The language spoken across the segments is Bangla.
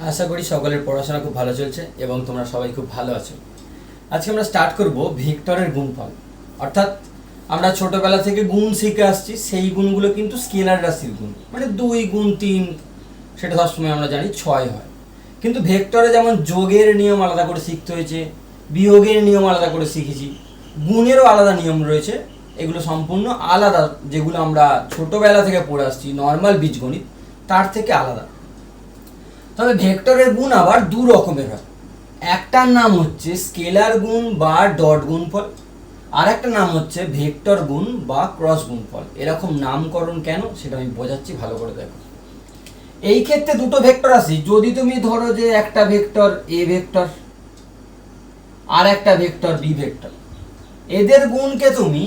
আশা করি সকলের পড়াশোনা খুব ভালো চলছে এবং তোমরা সবাই খুব ভালো আছো। আজকে আমরা স্টার্ট করব ভেক্টরের গুণফল। অর্থাৎ আমরা ছোটবেলা থেকে গুণ শিখে আসছি, সেই গুণগুলো কিন্তু স্কেলার রাশির গুণ, মানে 2 গুণ 3 সেটা সবসময় আমরা জানি 6 হয়। কিন্তু ভেক্টরে যেমন যোগের নিয়ম আলাদা করে শিখতে হয়েছে, বিয়োগের নিয়ম আলাদা করে শিখেছি, গুণেরও আলাদা নিয়ম রয়েছে। এগুলো সম্পূর্ণ আলাদা, যেগুলো আমরা ছোটবেলা থেকে পড়ে আসছি নর্মাল বীজগণিত, তার থেকে আলাদা। তবে ভেক্টরের গুণ আবার দু রকমের হয়। একটার নাম হচ্ছে স্কেলার গুণ বা ডট গুণফল, আর একটা নাম হচ্ছে ভেক্টর গুণ বা ক্রস গুণফল। এরকম নামকরণ কেন সেটা আমি বোঝাচ্ছি, ভালো করে দেখো। এই ক্ষেত্রে দুটো ভেক্টর আছে। যদি তুমি ধরো যে একটা ভেক্টর এ ভেক্টর আর একটা ভেক্টর বি ভেক্টর, এদের গুণকে তুমি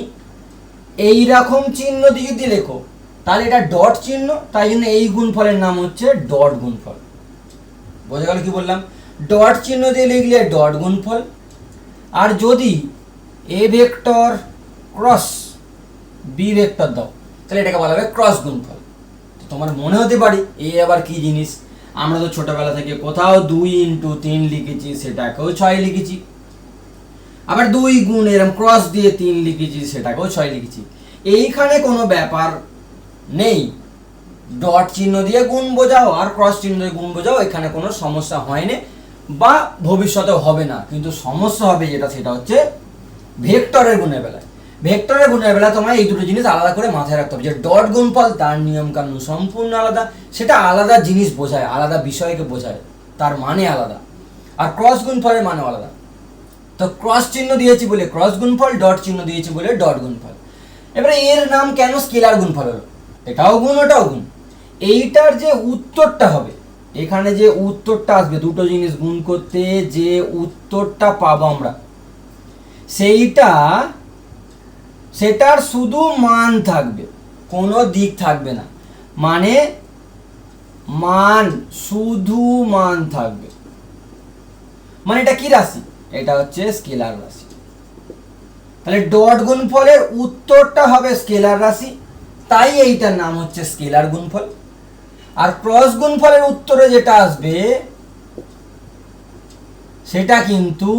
এই রকম চিহ্ন দিয়ে যদি লেখো তাহলে এটা ডট চিহ্ন, তাই জন্য এই গুণফলের নাম হচ্ছে ডট গুণফল। বোঝা গেল কি বললাম? ডট চিহ্ন দিয়ে লিখলে ডট গুণফল। আর যদি A vector cross B vector দাও তাহলে এটাকে বলা হবে ক্রস গুণফল। তো তোমার মনে হতে পারে এ আবার কি জিনিস, আমরা তো ছোটবেলা থেকে কোথাও 2 × 3 লিখেছি, সেটাকেও 6 লিখেছি। আবার 2 গুণ এরকম ক্রস দিয়ে 3 লিখেছি, সেটাকেও 6 লিখেছি। এইখানে কোনো ব্যাপার নেই, ডট চিহ্ন দিয়ে গুণ বোঝাও আর ক্রস চিহ্ন দিয়ে গুণ বোঝাও, এখানে কোনো সমস্যা হয়নি বা ভবিষ্যতেও হবে না। কিন্তু সমস্যা হবে যেটা, সেটা হচ্ছে ভেক্টরের গুণের বেলায়। ভেক্টরের গুণের বেলা তোমার এই দুটো জিনিস আলাদা করে মাথায় রাখতে হবে, যে ডট গুণফল তার নিয়ম কানুন সম্পূর্ণ আলাদা, সেটা আলাদা জিনিস বোঝায়, আলাদা বিষয়কে বোঝায়, তার মানে আলাদা। আর ক্রস গুণফলের মানে আলাদা। তো ক্রস চিহ্ন দিয়েছি বলে ক্রস গুণফল, ডট চিহ্ন দিয়েছি বলে ডট গুণফল। এবারে এর নাম কেন স্কেলার গুণফল হলো? এটাও গুণ ওটাও গুণ। এইটার যে উত্তরটা হবে, এখানে যে উত্তরটা আসবে দুটো জিনিস গুণ করতে, যে উত্তরটা পাবো আমরা, সেটার শুধু মান থাকবে, কোনো দিক থাকবে না। মানে মান, শুধু মান থাকবে। মানে এটা কি রাশি? এটা হচ্ছে স্কেলার রাশি। তাহলে ডট গুণফলের উত্তরটা হবে স্কেলার রাশি, তাই এইটার নাম হচ্ছে স্কেলার গুণফল। আর ক্রস গুণফলের উত্তরে যেটা আসবে সেটা কিন্তু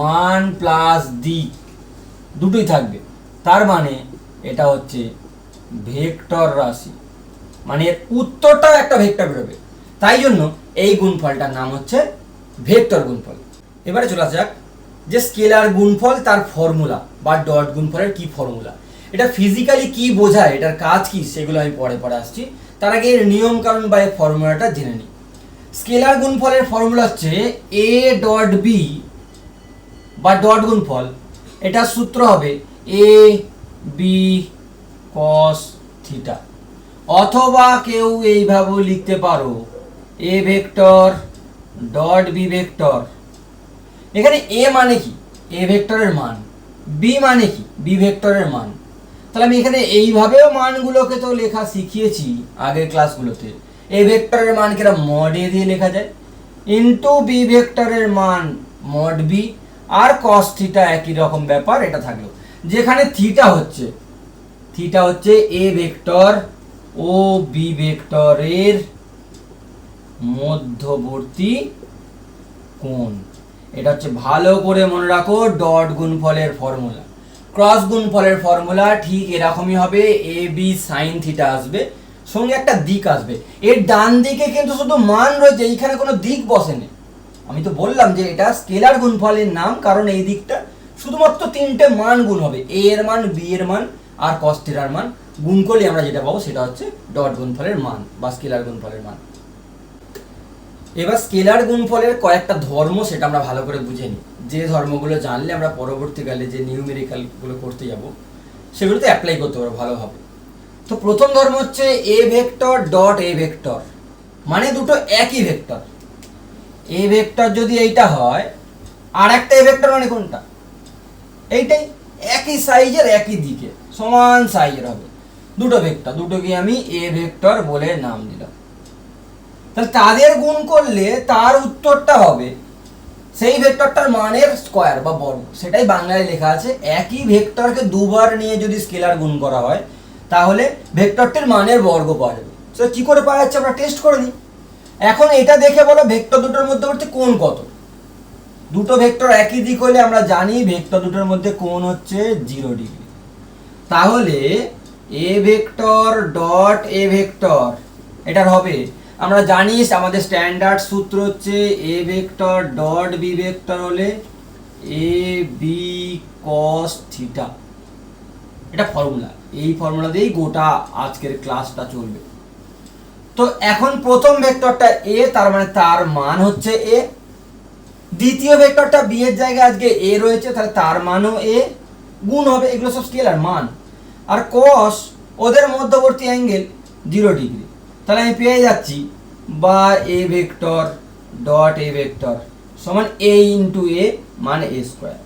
মান প্লাস দিক দুটোই থাকবে। তার মানে এটা হচ্ছে ভেক্টর রাশি, মানে উত্তরটাও একটা ভেক্টর বেরোবে। তাই জন্য এই গুণফলটার নাম হচ্ছে ভেক্টর গুণফল। এবারে চলে আসা যাক যে স্কেলার গুণফল তার ফর্মুলা বা ডট গুণফলের কি ফর্মুলা, এটা ফিজিক্যালি কি বোঝায়, এটার কাজ কি, সেগুলো আমি পরে আসছি। তার আগে এর নিয়ম কানুন বা এর ফর্মুলাটা জেনে নিই। স্কেলার গুণফলের ফর্মুলা হচ্ছে এ ডট বি বা ডট গুণফল, এটার সূত্র হবে এ বি কস থিটা। অথবা কেউ এইভাবেও লিখতে পারো A vector dot B vector. এখানে এ মানে কি? এ ভেক্টরের মান। বি মানে কি? বি ভেক্টরের মান। তাহলে আমি এখানে এইভাবেও মানগুলোকে তো লেখা শিখিয়েছি আগের ক্লাসগুলোতে। এ ভেক্টরের মান কিরা মড এ দিয়ে লেখা যায়, ইন্টু বি ভেক্টরের মান মড বি, আর কস থিটা একই রকম ব্যাপার। এটা থাকলো যেখানে থিটা হচ্ছে এ ভেক্টর ও বি ভেক্টরের মধ্যবর্তী কোণ। এটা হচ্ছে, ভালো করে মনে রাখো, ডট গুণফলের ফর্মুলা। ক্রস গুণফলের ফর্মুলা ঠিক এরকমই হবে, এ বি সাইন থিটা আসবে, সঙ্গে একটা দিক আসবে। এর ডান দিকে কিন্তু শুধু মান রয়েছে, এইখানে কোনো দিক বসেনি। আমি তো বললাম যে এটা স্কেলার গুণফলের নাম, কারণ এই দিকটা শুধুমাত্র 3টে মান গুণ হবে, এ এর মান, বি এর মান আর কস থিটার মান। গুণ করলে আমরা যেটা পাবো সেটা হচ্ছে ডট গুণফলের মান বা স্কেলার গুণফলের মান। এবার স্কেলার গুণফলের কয়েকটা ধর্ম, সেটা আমরা ভালো করে বুঝে নিই। যে ধর্মগুলো জানলে আমরা পরবর্তীকালে যে নিউমেরিক্যালগুলো করতে যাব সেগুলোতে অ্যাপ্লাই করতে পারবো ভালোভাবে। তো প্রথম ধর্ম হচ্ছে এ ভেক্টর ডট এ ভেক্টর, মানে দুটো একই ভেক্টর। এ ভেক্টর যদি এইটা হয়, আর একটা এ ভেক্টর মানে কোনটা? এইটাই, একই সাইজের একই দিকে সমান সাইজের হবে দুটো ভেক্টর, দুটোকে আমি এ ভেক্টর বলে নাম দিলাম। তাহলে তাদের গুণ করলে তার উত্তরটা হবে সেই ভেক্টরটার মানের স্কয়ার বা বর্গ। সেটাই বাংলায় লেখা আছে। একই ভেক্টরকে দুবার নিয়ে যদি স্কেলার গুণ করা হয় তাহলে ভেক্টরটির মানের বর্গ পাওয়া যাবে। সেটা কি করে পাওয়া যাচ্ছে আমরা টেস্ট করে নিই। এখন এটা দেখে বলো ভেক্টর দুটোর মধ্যবর্তী কোণ কত। দুটো ভেক্টর একই দিক হলে আমরা জানি ভেক্টর দুটোর মধ্যে কোণ হচ্ছে 0 ডিগ্রি। তাহলে A vector dot A vector এটার হবে, আমরা জানি আমাদের স্ট্যান্ডার্ড সূত্র হচ্ছে এ ভেক্টর ডট বি ভেক্টর হলে এ বি কস থিটা। এটা ফর্মুলা, এই ফর্মুলা দিয়েই গোটা আজকের ক্লাসটা চলবে। তো এখন প্রথম ভেক্টরটা এ, তার মানে তার মান হচ্ছে এ। দ্বিতীয় ভেক্টরটা বি এর জায়গায় আজকে এ রয়েছে, তাহলে তার মানও এ, গুণ হবে, এগুলো সব স্কেলার মান। আর কস ওদের মধ্যবর্তী অ্যাঙ্গেল 0 ডিগ্রি, তাহলে আমি পেয়ে যাচ্ছি বা এ ভেক্টর ডট এ ভেক্টর সমান এ ইন্টু এ মানে এ স্কোয়ার।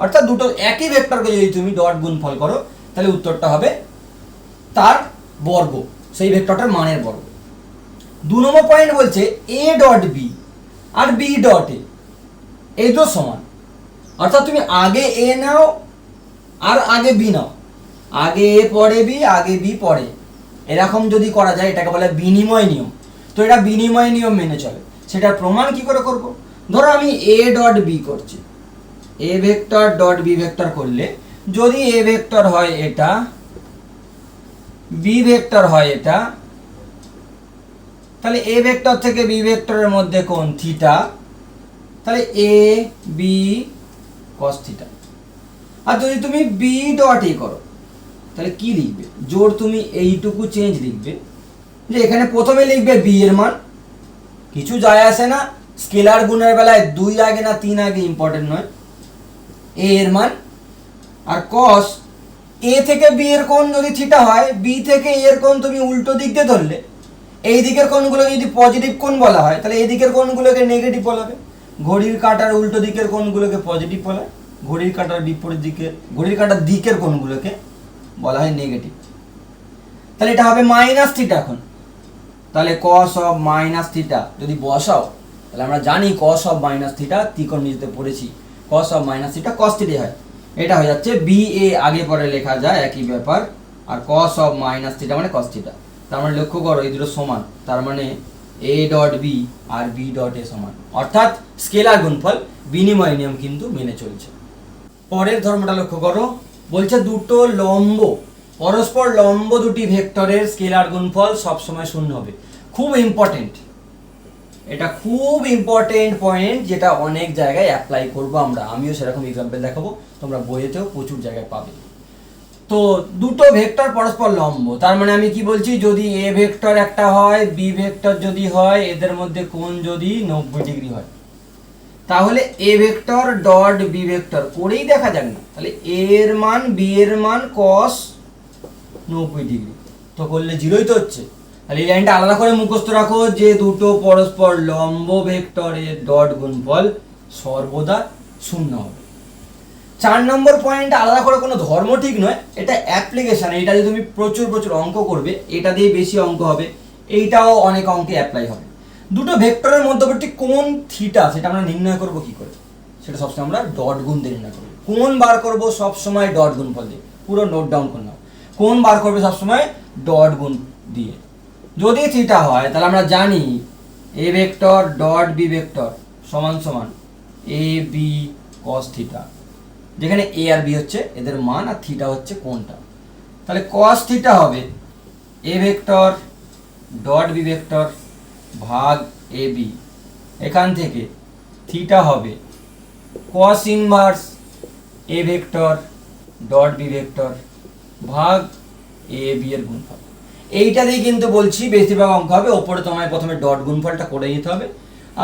অর্থাৎ দুটো একই ভেক্টরকে যদি তুমি ডট গুণফল করো তাহলে উত্তরটা হবে তার বর্গ, সেই ভেক্টরটার মানের বর্গ। 2 নম্বর পয়েন্ট বলছে এ ডট বি আর বি ডট এ এই দুটো সমান। অর্থাৎ তুমি আগে এ নাও আর আগে বি নাও, আগে এ পরে বি আগে বি পরে, এরকম যদি করা যায় এটাকে বলে বিনিময় নিয়ম। তো এটা বিনিময় নিয়ম মেনে চলে। সেটার প্রমাণ কি করে করব? ধরো আমি এ ডট বি করছি, A vector dot B vector করলে যদি এ ভেক্টর হয় এটা, বি ভেক্টর হয় এটা, তাহলে এ ভেক্টর থেকে বি ভেক্টরের মধ্যে কোণ থিটা, তাহলে এ বি কস থিটা। আর যদি তুমি বি ডট এ করো তাহলে কি লিখবে? জোর তুমি এইটুকু চেঞ্জ লিখবে যে এখানে প্রথমে লিখবে বি এর মান, কিছু যায় আসে না, স্কেলার গুণের বেলায় 2 আগে না 3 আগে ইম্পর্টেন্ট নয়, এ এর মান। আর কস এ থেকে বি এর কোণ যদি থিটা হয়, বি থেকে এ এর কোণ তুমি উল্টো দিক দিয়ে ধরলে এই দিকের কোণগুলোকে যদি পজিটিভ কোণ বলা হয় তাহলে এই দিকের কোণগুলোকে নেগেটিভ বলা হবে। ঘড়ির কাঁটার উল্টো দিকের কোণগুলোকে পজিটিভ বলা হয়, ঘড়ির কাঁটার বিপরীত দিকের, ঘড়ির কাঁটার দিকের কোণগুলোকে বলা হয় নেগেটিভ। তাহলে এটা হবে মাইনাস থিটা। এখন তাহলে কস অফ মাইনাস থিটা যদি বসাও তাহলে আমরা জানি কস অফ মাইনাস থিটা ত্রিকোণমিতিতে পড়েছি, cos of minus theta cos theta হয়। এটা হয়ে যাচ্ছে বি এ, আগে পরে লেখা যায় একই ব্যাপার, আর কস অফ মাইনাস থিটা মানে কস থিটা। তার মানে লক্ষ্য করো এই দুটো সমান, তার মানে এ ডট বি আর বি ডট এ সমান, অর্থাৎ স্কেলার গুণফল বিনিময় নিয়ম কিন্তু মেনে চলছে। পরের ধর্মটা লক্ষ্য করো, বলছে দুটো লম্ব, পরস্পর লম্ব দুটি ভেক্টরের স্কেলার গুণফল সবসময় শূন্য হবে। খুব ইম্পর্টেন্ট, এটা খুব ইম্পর্টেন্ট পয়েন্ট, যেটা অনেক জায়গায় অ্যাপ্লাই করবো আমরা, আমিও সেরকম এক্সাম্পল দেখাবো, তোমরা বইয়েতেও প্রচুর জায়গায় পাবে। তো দুটো ভেক্টর পরস্পর লম্ব, তার মানে আমি কি বলছি, যদি এ ভেক্টর একটা হয় বি ভেক্টর যদি হয়, এদের মধ্যে কোণ যদি 90 ডিগ্রি হয়, তাহলে A vector dot B vector করেই দেখা যাক না, তাহলে এ এর মান বি এর মান কস 90 ডিগ্রি, তো করলে 0ই তো হচ্ছে। তাহলে এই লাইনটা আলাদা করে মুখস্থ রাখো যে দুটো পরস্পর লম্ব ভেক্টরের ডট গুণফল সর্বদা শূন্য হবে। 4 নম্বর পয়েন্ট আলাদা করে কোনো ধর্ম ঠিক নয়, এটা অ্যাপ্লিকেশন। এটা যদি তুমি প্রচুর প্রচুর অঙ্ক করবে এটা দিয়ে বেশি অঙ্ক হবে, এইটাও অনেক অঙ্কে অ্যাপ্লাই হবে। দুটো ভেক্টরের মধ্যবর্তী কোণ থিটা সেটা আমরা নির্ণয় করব কি করে? সেটা সবসময় আমরা ডট গুণ দিয়ে নির্ণয় করব। কোণ বার করব সবসময় ডট গুণফল দিয়ে, পুরো নোট ডাউন করে নাও। কোণ বার করবে সবসময় ডট গুণ দিয়ে। যদি থিটা হয় তাহলে আমরা জানি A vector dot B vector সমান সমান এ বি কস থিটা, যেখানে এ আর বি হচ্ছে এদের মান আর থিটা হচ্ছে কোণটা। তাহলে কস থিটা হবে A vector dot B vector ভাগ এ বি, এখান থেকে থিটা হবে cos inverse A vector dot B vector ভাগ এ বি এর গুণফল। এইটা দিয়ে কিন্তু বলছি বেশিরভাগ অঙ্ক হবে, ওপরে তোমায় প্রথমে ডট গুণফলটা করে নিতে হবে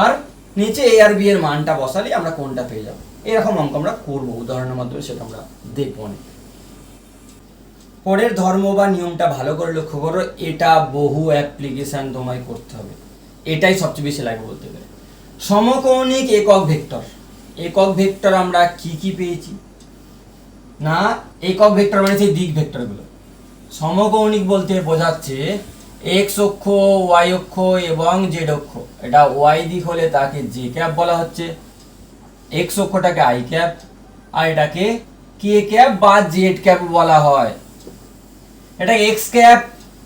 আর নিচে এ আর বি এর মানটা বসালে আমরা কোনটা পেয়ে যাবো। এরকম অঙ্ক আমরা করবো উদাহরণের মাধ্যমে, সেটা আমরা দেখবো অনেক। পরের ধর্ম বা নিয়মটা ভালো করে লক্ষ্য করো, এটা বহু অ্যাপ্লিকেশন তোমায় করতে হবে, এটাই সবচেয়ে বেশি লাগে বলতে গেলে। সমকৌণিক একক ভেক্টর, একক ভেক্টর আমরা কি কি পেয়েছি না, একক ভেক্টর মানে সেই দিক ভেক্টরগুলো। সমকৌণিক বলতে বোঝাচ্ছে এক্স অক্ষ, ওয়াই অক্ষ এবং জেড অক্ষ। এটা ওয়াই দিক হলে তাকে জে ক্যাপ বলা হচ্ছে, এক্স অক্ষটাকে আই ক্যাপ, আর এটাকে কে ক্যাপ বা জেড ক্যাপ বলা হয়। এটা এক্স ক্যাপ,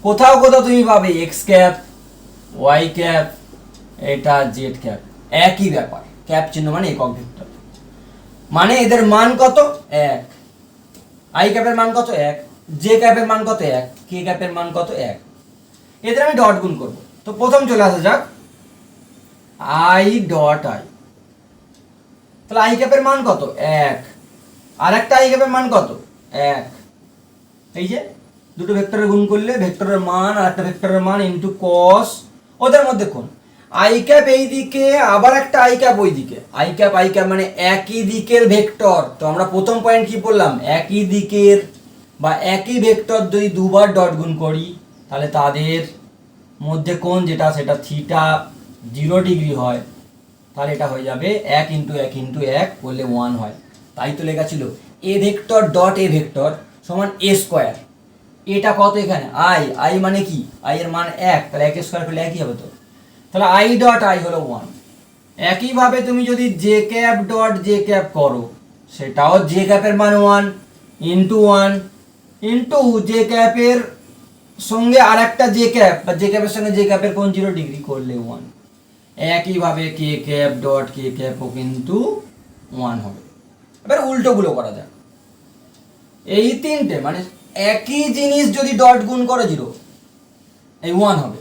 কোথাও কোথাও তুমি পাবে এক্স ক্যাপ, ওয়াই ক্যাপ, এটা জেড ক্যাপ, একই ব্যাপার। ক্যাপ চিহ্ন মানে একক ভেক্টর, মানে এদের মান কত? 1। আই ক্যাপের মান কত? 1। জে ক্যাপের মান কত? 1। কে ক্যাপের মান কত? 1। এদের আমি ডট গুণ করব। তো প্রথম চলে আসা যাক আই ডট আই। তাহলে আই ক্যাপের মান কত? 1। আর একটা আই ক্যাপের মান কত? 1। এই যে দুটো ভেক্টরের গুণ করলে ভেক্টরের মান আর একটা ভেক্টরের মান ইনটু কস, ওদের মধ্যে কোণ। আই ক্যাপ এই দিকে, আবার একটা আই ক্যাপ ওই দিকে। আই ক্যাপ মানে একই দিকের ভেক্টর। তো আমরা প্রথম পয়েন্ট কি বললাম? একই দিকের বা একই ভেক্টর যদি দুবার ডট গুণ করি তাহলে তাদের মধ্যে কোণ যেটা সেটা থিটা 0 ডিগ্রি হয়। তাহলে এটা হয়ে যাবে 1 ইন্টু 1 ইন্টু 1 করলে 1 হয়। তাই তো লেখা ছিল এ ভেক্টর ডট এ ভেক্টর সমান এ স্কোয়ার। এটা কত এখানে? আই মানে কি? আই এর মান 1, তাহলে 1 স্কোয়ার করলে একই হবে। তো তাহলে আই ডট আই হলো 1। একইভাবে তুমি যদি J cap dot j cap করো, সেটাও জে ক্যাপের মান 1 ইন্টু 1 ইন্টু জে ক্যাপের সঙ্গে আর একটা জে ক্যাপ বা জে ক্যাপের সঙ্গে জে ক্যাপের কোণ 0 ডিগ্রি করলে 1। একইভাবে কে ক্যাপ ডট কে ক্যাপও কিন্তু 1 হবে। এবার উল্টোগুলো করা যাক। এই তিনটে মানে একই জিনিস যদি ডট গুণ করে 0, এই 1 হবে।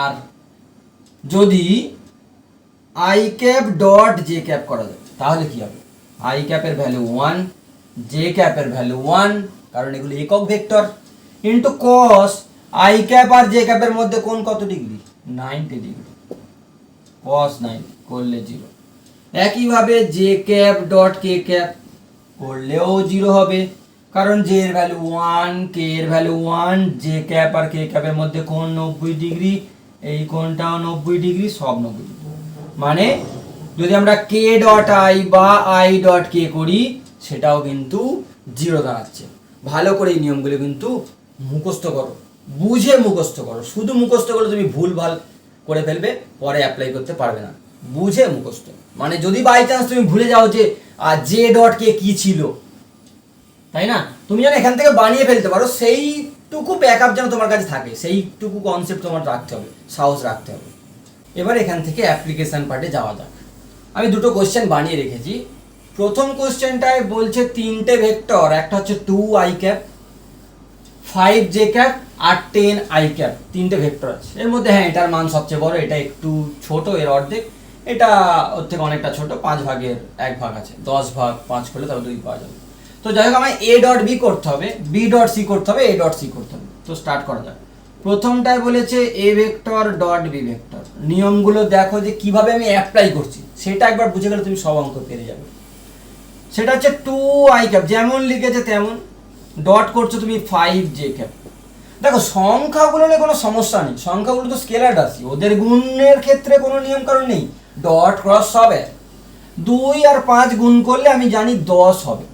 আর যদি i cap dot j cap করা যায় তাহলে কি হবে? আই ক্যাপের ভ্যালু 1, জে ক্যাপের ভ্যালু 1, কারণ এগুলো একক vector, into cos i cap আর জে ক্যাপের মধ্যে কোণ কত ডিগ্রি? 90 ডিগ্রি। কস 90 করলে 0। একইভাবে J cap dot K cap করলেও 0 হবে, কারণ জে এর ভ্যালু 1, কে এর ভ্যালু 1, জে ক্যাপ আর কে ক্যাপের মধ্যে কোণ 90 ডিগ্রি, এই কোণটাও 90 ডিগ্রি, সব 90 ডিগ্রি। মানে যদি আমরা কে ডট আই বা আই ডট কে করি সেটাও কিন্তু 0 দাঁড়াচ্ছে। ভালো করে এই নিয়মগুলো কিন্তু মুখস্থ করো, বুঝে মুখস্থ করো। শুধু মুখস্থ করলে তুমি ভুল ভাল করে ফেলবে, পরে অ্যাপ্লাই করতে পারবে না। বুঝে মুখস্থ, মানে যদি বাই চান্স তুমি ভুলে যাও যে জে ডট কে কি ছিল, তাই না, তুমি যেন এখান থেকে বানিয়ে ফেলতে পারো, সেইটুকু ব্যাকআপ যেন তোমার কাছে থাকে, সেইটুকু কনসেপ্ট তোমার রাখতে হবে, সাহস রাখতে হবে। এবার এখান থেকে অ্যাপ্লিকেশন পার্টে যাওয়া যাক। আমি দুটো কোশ্চেন বানিয়ে রেখেছি। প্রথম কোশ্চেনটায় বলছে তিনটে ভেক্টর, একটা হচ্ছে 2 আই ক্যাপ, 5 জে ক্যাপ আর 10 আই ক্যাপ, তিনটে ভেক্টর আছে। এর মধ্যে হ্যাঁ এটার মান সবচেয়ে বড়, এটা একটু ছোট, এর অর্ধেক, এটা ওর থেকে অনেকটা ছোট, 5 ভাগের 1 ভাগ আছে, 10 ভাগ 5 করলে তবে 2 পাওয়া যাবে। তো যাই হোক আমায় এ ডট বি করতে হবে, বি ডট সি করতে হবে, এ ডট সি করতে হবে। তো স্টার্ট করা যাক। প্রথমটায় বলেছে A vector dot B vector. নিয়মগুলো দেখো যে কিভাবে আমি অ্যাপ্লাই করছি, সেটা একবার বুঝে গেলে তুমি সব অঙ্ক পেরে যাবে। সেটা হচ্ছে 2 আই ক্যাপ, যেমন লিখেছে তেমন, ডট করছো তুমি 5 জে ক্যাপ। দেখো সংখ্যাগুলো নিয়ে কোনো সমস্যা নেই, সংখ্যাগুলো তো স্কেলার রাশি, ওদের গুণের ক্ষেত্রে কোনো নিয়ম কারণ নেই, ডট ক্রস হবে। 2 আর 5 গুণ করলে আমি জানি 10 হবে।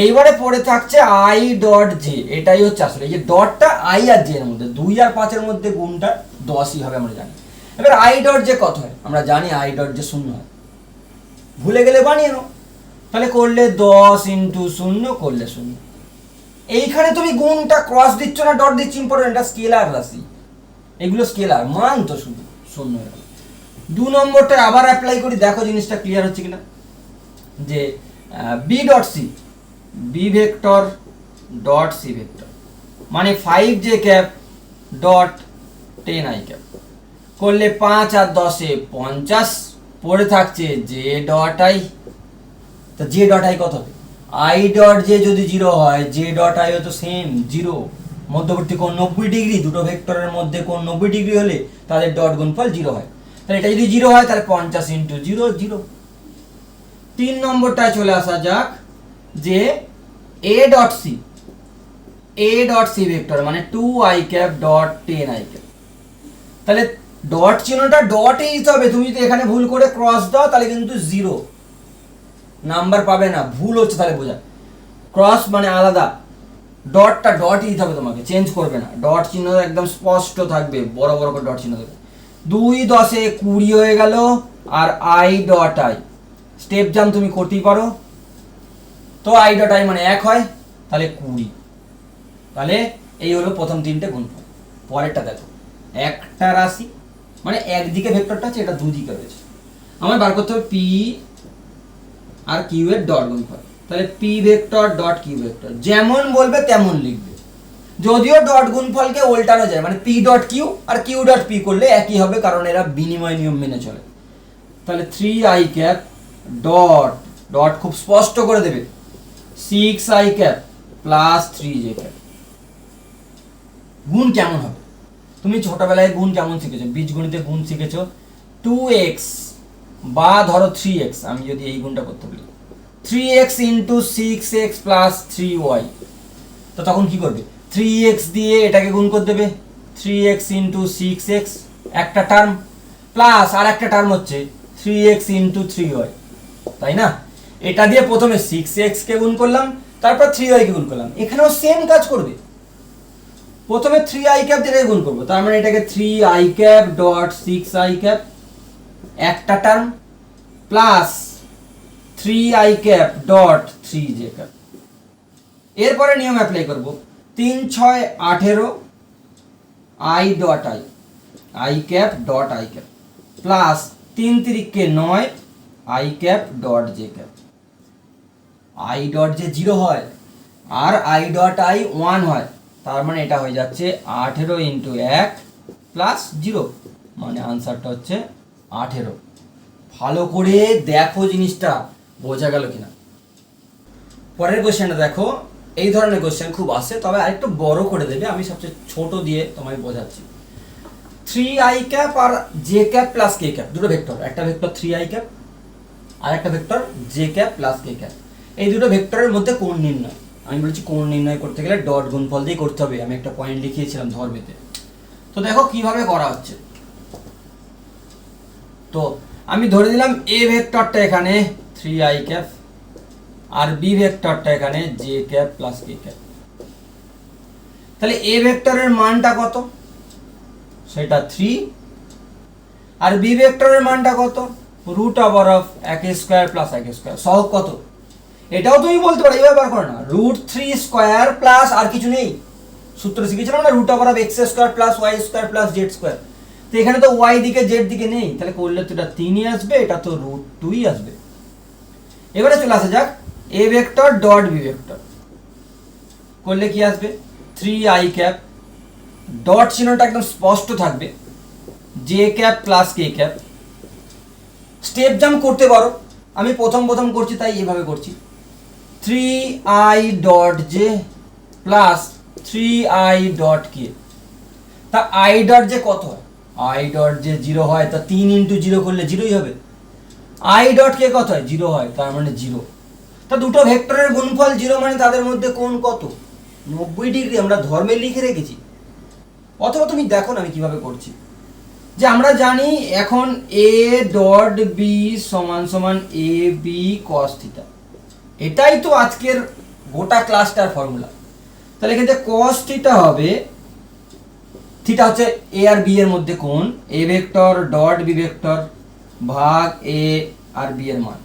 এইবারে পড়ে থাকছে আই ডট জে, এটাই হচ্ছে আসলে এই যে ডটটা আই আর জে এর মধ্যে, 2 আর 5 এর মধ্যে গুণটা 10ই হবে আমরা জানি। এবার আই ডট জে কত হয়? আমরা জানি আই ডট জে 0 হয়, ভুলে গেলে বানিয়ে নাও। তাহলে করলে 10 ইন্টু 0 করলে 0। এইখানে তুমি গুণটা ক্রস দিচ্ছ না ডট দিচ্ছ, ইম্পর্টেন্ট, এটা স্কেলার রাশি, এগুলো স্কেলার মান তো শুধু 0 হয়ে গেল। 2 নম্বরটা আবার অ্যাপ্লাই করি, দেখো জিনিসটা ক্লিয়ার হচ্ছে কিনা। যে B dot C, B vector dot C vector মানে 5 J cap dot 10 I cap করলে 5 আর 10 50, পড়ে থাকছে জে ডট আই। তো জে ডট আই কত হবে? আই ডট জে যদি 0 হয়, জে ডট আই তো সেম 0, মধ্যবর্তী কোণ 90 ডিগ্রি, দুটো ভেক্টরের মধ্যে কোণ 90 ডিগ্রি হলে তাদের ডট গুণফল 0 হয়। তাহলে এটা যদি 0 হয় তাহলে 50 ইন্টু 0 0। 3 নম্বরটায় চলে আসা যাক, যে এ dot C, A dot C vector মানে 2 I cap dot 10 I cap. তাহলে ডট চিহ্নটা ডটই দিতে হবে, তুমি যদি এখানে ভুল করে ক্রস দাও তাহলে কিন্তু 0 নাম্বার পাবে না, ভুল হচ্ছে তাহলে বোঝা। ক্রস মানে আলাদা, ডটটা ডটই দিতে হবে তোমাকে, চেঞ্জ করবে না, ডট চিহ্ন একদম স্পষ্ট থাকবে, বড় বড় করে ডট চিহ্ন দেবে। 2 10 20 হয়ে গেল, আর আই ডট আই স্টেপ জাম তুমি করতেই পারো। তো আই ডট আই মানে 1 হয়, তাহলে 20। তাহলে এই হলো প্রথম তিনটে গুণফল। পরেরটা দেখো, একটা রাশি মানে একদিকে ভেক্টরটা আছে, এটা দুদিকে রয়েছে। আমার বার করতে হবে পি আর কিউ এর ডট গুণফল। তাহলে P vector dot Q vector যেমন বলবে তেমন লিখবে। যদিও ডট গুণফলকে উল্টানো যায়, মানে P dot Q R Q dot P করলে একই হবে, কারণ এরা বিনিময় নিয়ম মেনে চলে। তাহলে 3i ক্যাপ ডট ডট খুব স্পষ্ট করে দেবে 6i cap plus 3j cap. গুণ কেমন হবে? তুমি ছোটবেলায় গুণ কেমন শিখেছো? বীজগণিতে গুণ শিখেছো 2x বা ধরো 3x, আমি যদি এই গুণটা করতে বলি 3x into 6x plus 3y, তো তখন কি করবে? 3x দিয়ে এটাকে গুণ করে দেবে 3x ইন্টু 6x একটা টার্ম, প্লাস আর একটা টার্ম হচ্ছে 3x ইন্টু 3y, তাই না? এটা দিয়ে প্রথমে 6x কে গুণ করলাম, তারপর 3y কে গুণ করলাম। এখানেও সেম কাজ করবে, প্রথমে 3i ক্যাপ দিয়ে গুণ করবো, তার মানে এটাকে 3i cap dot 6i cap একটা term plus 3i cap dot 3j cap. এরপরে নিয়ম অ্যাপ্লাই করব, 3 6 18 i dot i cap dot i cap plus 3 3 9 i cap dot j cap. i dot j 0 হয় আর i ডট i 1 হয়, তার মানে এটা হয়ে যাচ্ছে 18 ইন্টু 1 প্লাস 0, মানে আনসারটা হচ্ছে 18। ভালো করে দেখো জিনিসটা বোঝা গেল কিনা। পরের কোশ্চেনটা দেখো, এই ধরনের কোশ্চেন খুব আসে, তবে আরেকটু বড় করে দেবে, আমি সবচেয়ে ছোট দিয়ে তোমায় বোঝাচ্ছি। 3i ক্যাপ আর j cap plus k cap দুটো ভেক্টর, একটা ভেক্টর 3i ক্যাপ আর একটা vector j cap plus k cap. এই দুটো ভেক্টরের মধ্যে কোণ নির্ণয়, আমি বলছি কোণ নির্ণয় করতে গেলে ডট গুণফল দিয়ে করতে হবে। আমি একটা পয়েন্ট লিখিয়েছিলাম ধর্মেতে, তো দেখো কিভাবে করা হচ্ছে। তো আমি ধরে দিলাম a ভেক্টরটা এখানে 3i ক্যাপ আর b ভেক্টরটা এখানে j cap plus k cap. তাহলে a ভেক্টরের মানটা কত? সেটা 3, আর b ভেক্টরের মানটা কত? রুট ওভার অফ এক স্কয়ার প্লাস এক স্কয়ার। সহগ কত? এটাও তুমি বলতে পারো, এইভাবে বার করো না, রুট 3 স্কয়ার প্লাস আর কিছু নেই, সূত্র শিখেছিলাম না, root over of x square plus y square plus z square. তো এখানে তো ওয়াই দিকে জেড দিকে নেই, তাহলে করলে তো এটা 3ই আসবে, এটা তো রুট 2ই আসবে। এবারে চলে আসা যাক a vector dot b vector করলে কি আসবে? 3i ক্যাপ ডট চিহ্নটা একদম স্পষ্ট থাকবে j cap plus k cap. Step jump করতে পারো, আমি প্রথম করছি তাই এভাবে করছি। 3i dot j plus 3i dot k। তা i ডট j কত হয়? i ডট j 0 হয়, তা 3 ইন্টু 0 করলে 0ই হবে। i ডট k কত হয়? 0 হয়, তার মানে 0। তা দুটো ভেক্টরের গুণফল 0, মানে তাদের মধ্যে কোণ কত? 90 ডিগ্রি। আমরা ধর্মে লিখে রেখেছি, অথবা তুমি দেখো না আমি কিভাবে করছি। যে আমরা জানি এখন a ডট b সমান সমান a b cos থিটা, এটাই তো আজকের গোটা ক্লাসটার ফর্মুলা। তাহলে এখানে cos থিটা হবে, থিটা হচ্ছে a আর b এর মধ্যে কোণ, a vector dot b vector ভাগ a আর b এর মান।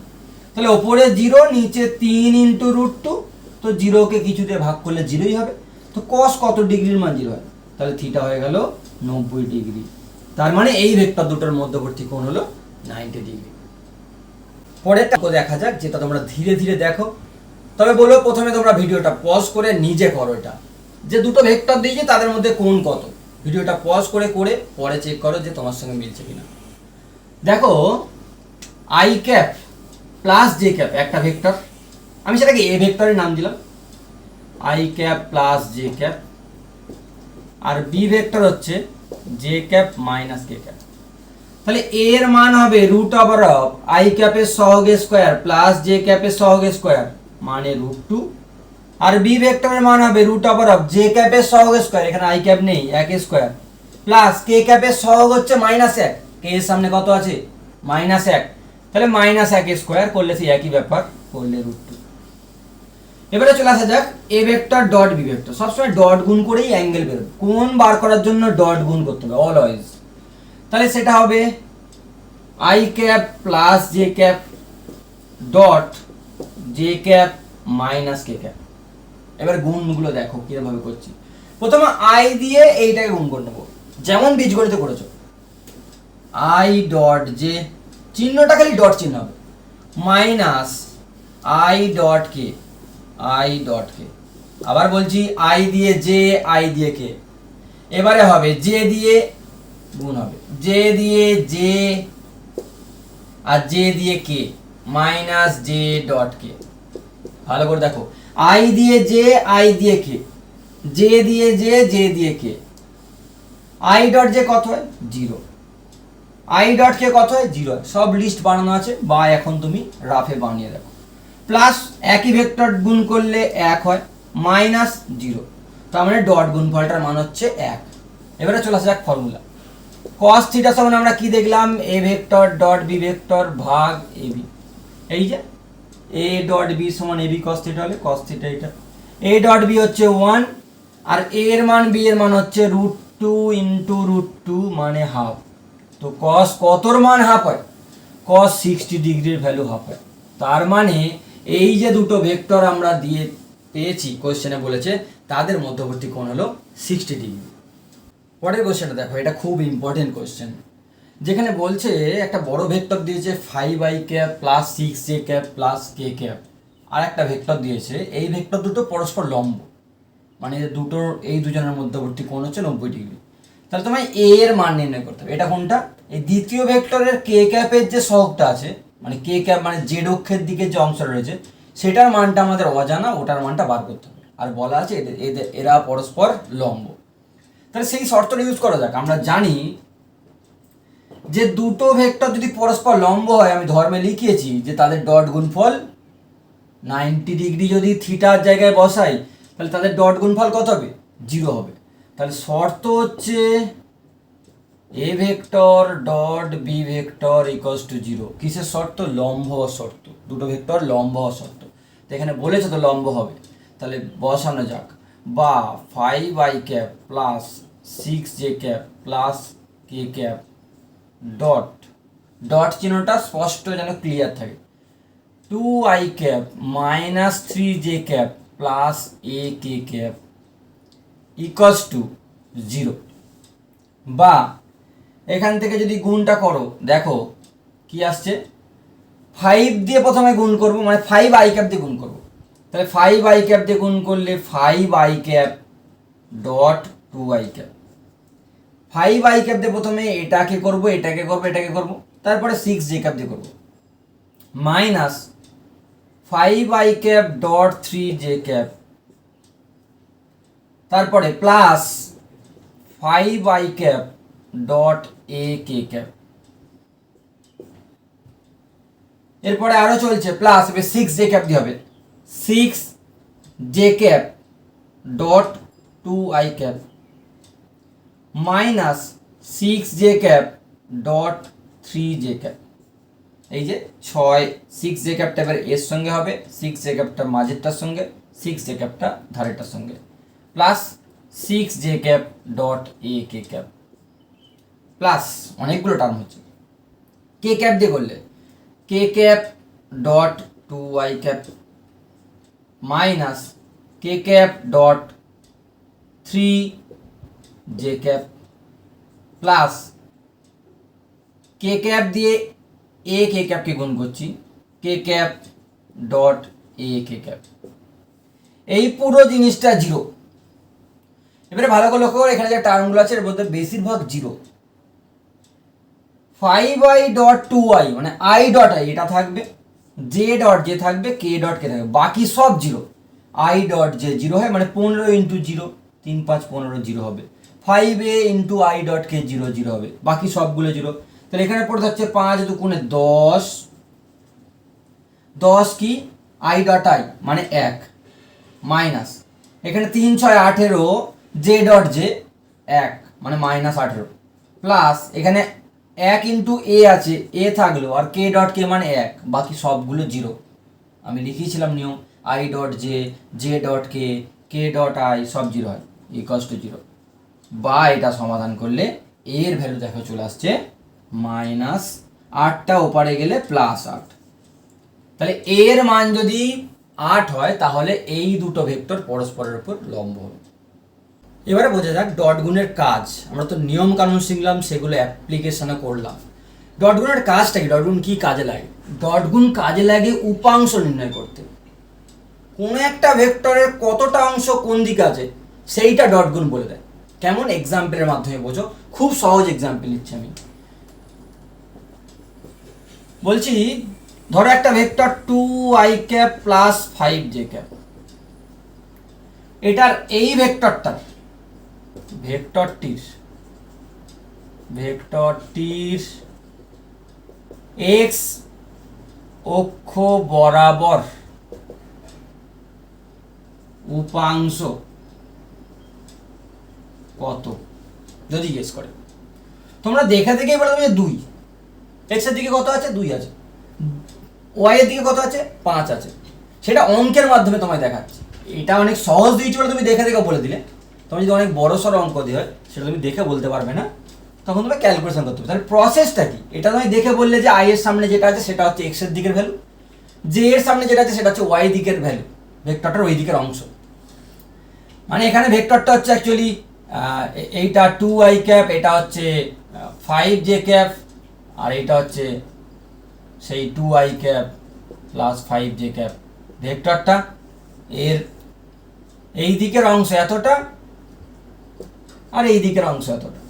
তাহলে ওপরে 0, নিচে 3 ইন্টু রুট 2, তো 0কে কিছু দিয়ে ভাগ করলে 0ই হবে। তো cos কত ডিগ্রির মান 0 হয়? তাহলে থিটা হয়ে গেল 90 ডিগ্রি। তার মানে এই ভেক্টর দুটোর মধ্যবর্তী কোণ হলো 90 ডিগ্রি। পরেরটা দেখা যাক, যেটা তোমরা ধীরে ধীরে দেখো, তবে বলো প্রথমে তোমরা ভিডিওটা পজ করে নিজে করো। এটা যে দুটো ভেক্টর দিয়েছে তাদের মধ্যে কোণ কত, ভিডিওটা পজ করে পরে চেক করো যে তোমার সঙ্গে মিলছে কিনা। দেখো i cap plus j cap একটা ভেক্টর, আমি সেটাকে a ভেক্টরের নাম দিলাম, i cap plus j cap, আর b ভেক্টর হচ্ছে j cap minus k cap. তাহলে a এর মান হবে রুট ওভার অফ i ক্যাপের সহগ স্কয়ার প্লাস j ক্যাপের সহগ স্কয়ার, মানে রুট 2, আর b ভেক্টরের মান হবে রুট ওভার অফ j ক্যাপের সহগ স্কয়ার, এখানে i ক্যাপ নেই, 1 স্কয়ার, প্লাস k ক্যাপের সহগ হচ্ছে মাইনাস 1, k এর সামনে কত আছে? মাইনাস 1, তাহলে মাইনাস 1 স্কয়ার করলে সেই একই ব্যাপার, করলে রুট 2। এবারে চলে আসা যাক a vector dot b vector. সবসময় ডট গুণ করেই অ্যাঙ্গেল বেরোবে, কোণ বার করার জন্য ডট গুণ করতে হবে অলওয়েজ। তাহলে সেটা হবে i cap plus j cap dot j cap minus k cap. এবার গুণগুলো দেখো কিভাবে করছি। প্রথমে i দিয়ে এইটাকে গুণ করে নেবো, যেমন বীজগণিতে করেছো। আই ডট জে, চিহ্নটা খালি ডট চিহ্ন হবে, minus i dot k, i dot k, আবার বলছি আই দিয়ে জে, আই দিয়ে কে, এবারে হবে জে দিয়ে গুণ হবে, জে দিয়ে জে আর জে দিয়ে কে, মাইনাস জে ডট কে। ভালো করে দেখো, আই দিয়ে জে, আই দিয়ে কে, জে দিয়ে জে, জে দিয়ে কে, আই ডট জে কত হয় 0, আই ডট কে কত হয় 0 হয়। সব লিস্ট বানানো আছে বা এখন তুমি রাফে বানিয়ে দেখো। প্লাস একই ভেক্টর গুণ করলে 1 হয়, মাইনাস 0, তার মানে ডট গুণফলটার মান হচ্ছে 1। এবারে চলে আসা যাক ফর্মুলা। cos থিটা সমান আমরা কি দেখলাম, a vector dot B vector ভাগ এ বি, এই যে এ ডট বি সমান এ বি cos থিটা হলে cos থিটা এটা, এ ডট বি হচ্ছে 1 আর এ এর মান বি এর মান হচ্ছে √2 ইন্টু √2 মানে হাফ। তো cos কতর মান হাফ হয়, cos 60 ডিগ্রির ভ্যালু হাফ হয়। তার মানে এই যে দুটো ভেক্টর আমরা দিয়ে পেয়েছি, কোশ্চেনে বলেছে তাদের মধ্যবর্তী কোণ হলো 60 ডিগ্রি। পরের কোশ্চেনটা দেখো, এটা খুব ইম্পর্টেন্ট কোশ্চেন, যেখানে বলছে একটা বড় ভেক্টর দিয়েছে 5i cap plus 6j cap plus k cap, আর একটা ভেক্টর দিয়েছে, এই ভেক্টর দুটো পরস্পর লম্ব, মানে দুটোর এই দুজনের মধ্যবর্তী কোণ হচ্ছে 90 ডিগ্রি। তাহলে তোমায় এ এর মান নির্ণয় করতে হবে। এটা কোনটা, এই দ্বিতীয় ভেক্টরের কে ক্যাপের যে সহগটা আছে, মানে কে ক্যাপ মানে জেড অক্ষের দিকে যে অংশ রয়েছে সেটার মানটা আমাদের অজানা, ওটার মানটা বার করতে হবে। আর বলা আছে এরা পরস্পর লম্ব। তাহলে সেই শর্তটা ইউজ করা যাক। আমরা জানি যে দুটো ভেক্টর যদি পরস্পর লম্ব হয়, আমি ধর্মে লিখিয়েছি যে তাদের ডট গুণফল 90 ডিগ্রি যদি থিটার জায়গায় বসাই তাহলে তাদের ডট গুণফল কত হবে 0 হবে। তাহলে শর্ত হচ্ছে এ vector dot B vector equals to 0। কিসের শর্ত, লম্ব হওয়ার শর্ত, দুটো ভেক্টর লম্ব হওয়ার শর্ত। তো এখানে বলেছে তো লম্ব হবে, তাহলে বসানো যাক, বা 5i cap plus 6j cap plus k cap dot, dot চিহ্নটা স্পষ্ট যেন ক্লিয়ার থাকে, 2i cap minus 3j cap plus a k cap equals to 0। বা এখান থেকে যদি গুণটা করো, দেখো কি আসছে, 5 দিয়ে প্রথমে গুণ করব, মানে 5i ক্যাপ দিয়ে গুণ করব। তাহলে 5i ক্যাপ দিয়ে গুণ করলে 5i cap dot 2i cap, 5i cap দিয়ে প্রথমে এটাকে করব, এটাকে করব, এটাকে করব, তারপরে 6j ক্যাপ দিয়ে করব, minus 5i cap dot 3j cap, তারপরে plus 5i cap dot a k cap, এরপরে আরো চলছে প্লাস, এবার 6j ক্যাপ দিয়ে হবে 6j cap dot 2i cap minus 6j cap dot 3j cap. এই যে 6j ক্যাপটা এবার এর সঙ্গে হবে, 6j ক্যাপটা মাঝেরটার সঙ্গে, 6j ক্যাপটা ধারেরটার সঙ্গে, plus 6j cap dot a k cap, plus অনেকগুলো টার্ম হচ্ছে, কে ক্যাপ দিয়ে করলে k cap dot 2i cap minus k cap dot 3j cap, plus k cap দিয়ে এ কে ক্যাপকে গুণ করছি, k cap dot a k cap. এই পুরো জিনিসটা 0। এবারে ভালো করে লক্ষ্য করো, এখানে যে টার্মগুলো আছে এর মধ্যে বেশিরভাগ 0। 5i ডট 2i মানে i ডট i এটা থাকবে, j ডট j থাকবে, k ডট k থাকবে, বাকি সব 0। i ডট j 0 হয়, মানে 15 ইন্টু 0, 3 5 15 0 হবে। 5a into i dot k 0 0 হবে, বাকি সবগুলো 0। তাহলে এখানে পড়ে থাকছে 5 দুগুণে 10, 10 কি i ডট i মানে 1, মাইনাস এখানে 3 6 18, j ডট j 1 মানে মাইনাস 18, প্লাস এখানে 1 ইন্টু এ আছে, এ থাকলো, আর কে ডট কে মানে 1, বাকি সবগুলো 0। আমি লিখিয়েছিলাম নিয়ম, i dot J, J dot K, K dot I সব 0 হয়, ইকুয়ালস টু 0। বা এটা সমাধান করলে এর ভ্যালু দেখো চলে আসছে মাইনাস 8টা ওপারে গেলে প্লাস 8। তাহলে এর মান যদি 8 হয় তাহলে এই দুটো ভেক্টর পরস্পরের উপর লম্ব হবে। এবারে বোঝা যাক ডট গুণের কাজ। আমরা তো নিয়ম কানুন শিখলাম, সেগুলো অ্যাপ্লিকেশনে করলাম। ডট গুণের কাজটা কি, ডট গুণ কী কাজে লাগে? ডট গুণ কাজে লাগে উপাংশ নির্ণয় করতে। কোনো একটা ভেক্টরের কতটা অংশ কোন দিকে আছে সেইটা ডট গুণ বলে দেয়। কেমন? এক্সাম্পলের মাধ্যমে বোঝো, খুব সহজ এক্সাম্পল নিচ্ছি আমি। বলছি ধরো একটা vector 2i cap plus 5j cap, এটার এই ভেক্টরটির এক্স অক্ষ বরাবর উপাংশ কত যদি জিজ্ঞেস করে, তোমরা দেখে দেখেই বলে দেবে 2। এক্স এর দিকে কত আছে? 2 আছে। ওয়াই এর দিকে কত আছে? 5 আছে। সেটা অঙ্কের মাধ্যমে তোমায় দেখাচ্ছি। এটা অনেক সহজ দিয়েছি বলে তুমি দেখে দেখে বলে দিলে। তোমার যদি অনেক বড় সড়ো অঙ্ক দিয়ে হয় সেটা তুমি দেখে বলতে পারবে না, তখন তুমি ক্যালকুলেশন করতে হবে। তাহলে প্রসেসটা কি? এটা তুমি দেখে বললে যে আই এর সামনে যেটা আছে সেটা হচ্ছে এক্স এর দিকের ভ্যালু, জে এর সামনে যেটা আছে সেটা হচ্ছে ওয়াই দিকের ভ্যালু, ভেক্টরটার ওই দিকের অংশ। মানে এখানে ভেক্টরটা হচ্ছে অ্যাকচুয়ালি এইটা 2i ক্যাপ, এটা হচ্ছে 5j ক্যাপ, আর এটা হচ্ছে সেই 2i cap plus 5j cap. ভেক্টরটা এর এই দিকের অংশ এতটা আর এই দিকের অংশ এতটা,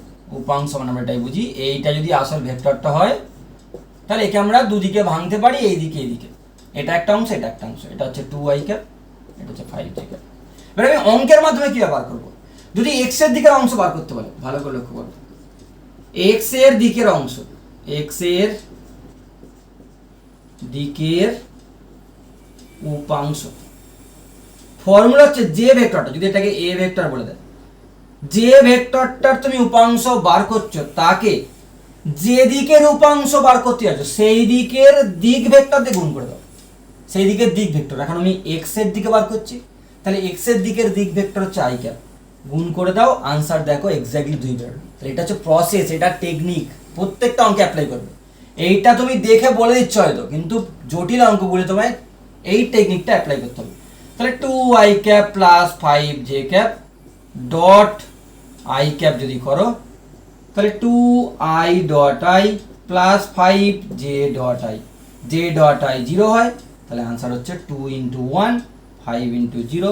উপাংশ মানে আমরা এটাই বুঝি। এইটা যদি আসল ভেক্টরটা হয় তাহলে একে আমরা দুদিকে ভাঙতে পারি, এইদিকে এইদিকে। এটা একটা অংশ, এটা একটা অংশ। এটা হচ্ছে 2i ক্যাপ, এটা হচ্ছে 5j ক্যাপ। এবার আমি অঙ্কের মাধ্যমে কীভাবে বার করবো? যদি এক্স এর দিকের অংশ বার করতে বলে, ভালো করে লক্ষ্য করো, এক্স এর দিকের অংশ, এক্স এর দিকের উপাংশ, ফর্মুলা হচ্ছে যে ভেক্টরটা, যদি এটাকে এ ভেক্টর বলে দেয়, যে ভেক্টরটার তুমি উপাংশ বার করছো তাকে যে দিকের উপাংশ বার করতে যাচ্ছ সেই দিকের দিক ভেক্টর দিয়ে গুণ করে দাও। সেই দিকের দিক ভেক্টর, এখন আমি এক্স এর দিকে বার করছি, তাহলে এক্স এর দিকের দিক ভেক্টর হচ্ছে আই ক্যাপ, গুণ করে দাও, আনসার দেখো এক্স্যাক্টলি 2 বেরোলো। তাহলে এটা হচ্ছে প্রসেস, এটা টেকনিক, প্রত্যেকটা অঙ্কে অ্যাপ্লাই করবে। এইটা তুমি দেখে বলে দিচ্ছ হয়তো, কিন্তু জটিল অঙ্কগুলো তোমায় এই টেকনিকটা অ্যাপ্লাই করতে হবে। তাহলে 2i cap plus 5j cap dot I cap যদি করো, তাহলে 2i dot I plus 5j dot I, j dot I 0 হয়, তাহলে আনসার হচ্ছে 2 ইন্টু 1, 5 ইন্টু 0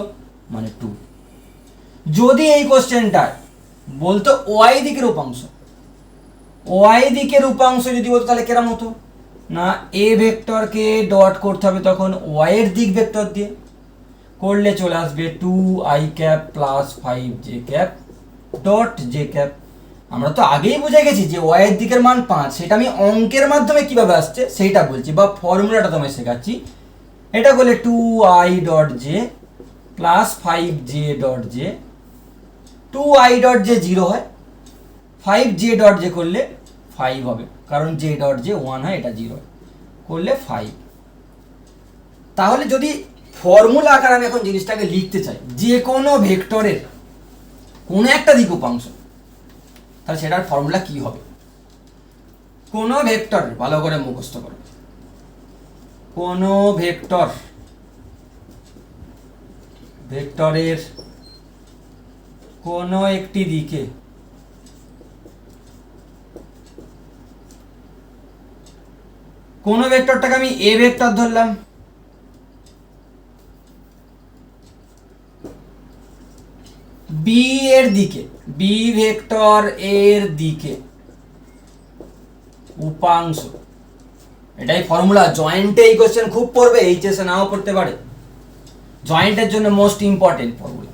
মানে 2। যদি এই কোশ্চেনটায় বলতো ওয়াই দিকের উপাংশ, ওয়াই দিকের উপাংশ যদি বলতো তাহলে কেরম হতো না, এ ভেক্টরকে ডট করতে হবে তখন ওয়াই এর দিক ভেক্টর দিয়ে, করলে চলে আসবে 2i cap plus 5j cap dot j cap. আমরা তো আগেই বুঝে গেছি যে ওয়াই এর দিকের মান 5, সেটা আমি অঙ্কের মাধ্যমে কিভাবে আসছে সেইটা বলছি, বা ফর্মুলাটা তোমায় শেখাচ্ছি। এটা বলে 2i dot J plus 5j dot J, 2i dot J 0 হয়, 5j ডট জে করলে 5 হবে, কারণ j ডট জে 1 হয়, এটা 0 হয়, করলে 5। তাহলে যদি ফর্মুলা আকারে আমি এখন জিনিসটাকে লিখতে চাই, যে কোনো ভেক্টরের কোনো একটা দিক উপাংশ, তাহলে সেটার ফর্মুলা কি হবে? কোনো ভেক্টর, ভালো করে মুখস্থ করো, কোনো ভেক্টরের কোনো একটি দিকে কোনো ভেক্টরটাকে আমি এ ভেক্টর ধরলাম, বি এর দিকে, বি ভেক্টর এর দিকে উপাংশ, এটাই ফর্মুলা। জয়েন্টে এই কোশ্চেন খুব পড়বে, এইচএসে নাও পড়তে পারে, জয়েন্টের জন্য মোস্ট ইম্পর্টেন্ট ফর্মুলা।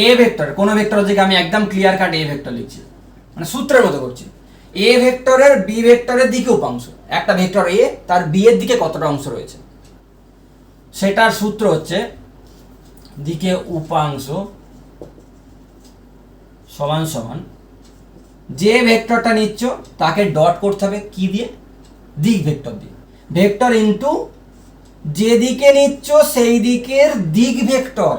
এ ভেক্টর, কোনো ভেক্টর থেকে আমি একদম ক্লিয়ার কাট এ ভেক্টর লিখছি, মানে সূত্রের মতো করছি। এ ভেক্টরের বি ভেক্টরের দিকে উপাংশ, একটা ভেক্টর এ তার বি এর দিকে কতটা অংশ রয়েছে, সেটার সূত্র হচ্ছে দিকে উপাংশ সমান সমান যে ভেক্টরটা নিচ্ছ তাকে ডট করতে হবে কি দিয়ে? দিক ভেক্টর দিয়ে। ভেক্টর ইনটু যে দিকে নিচ্ছ সেই দিকের দিক ভেক্টর,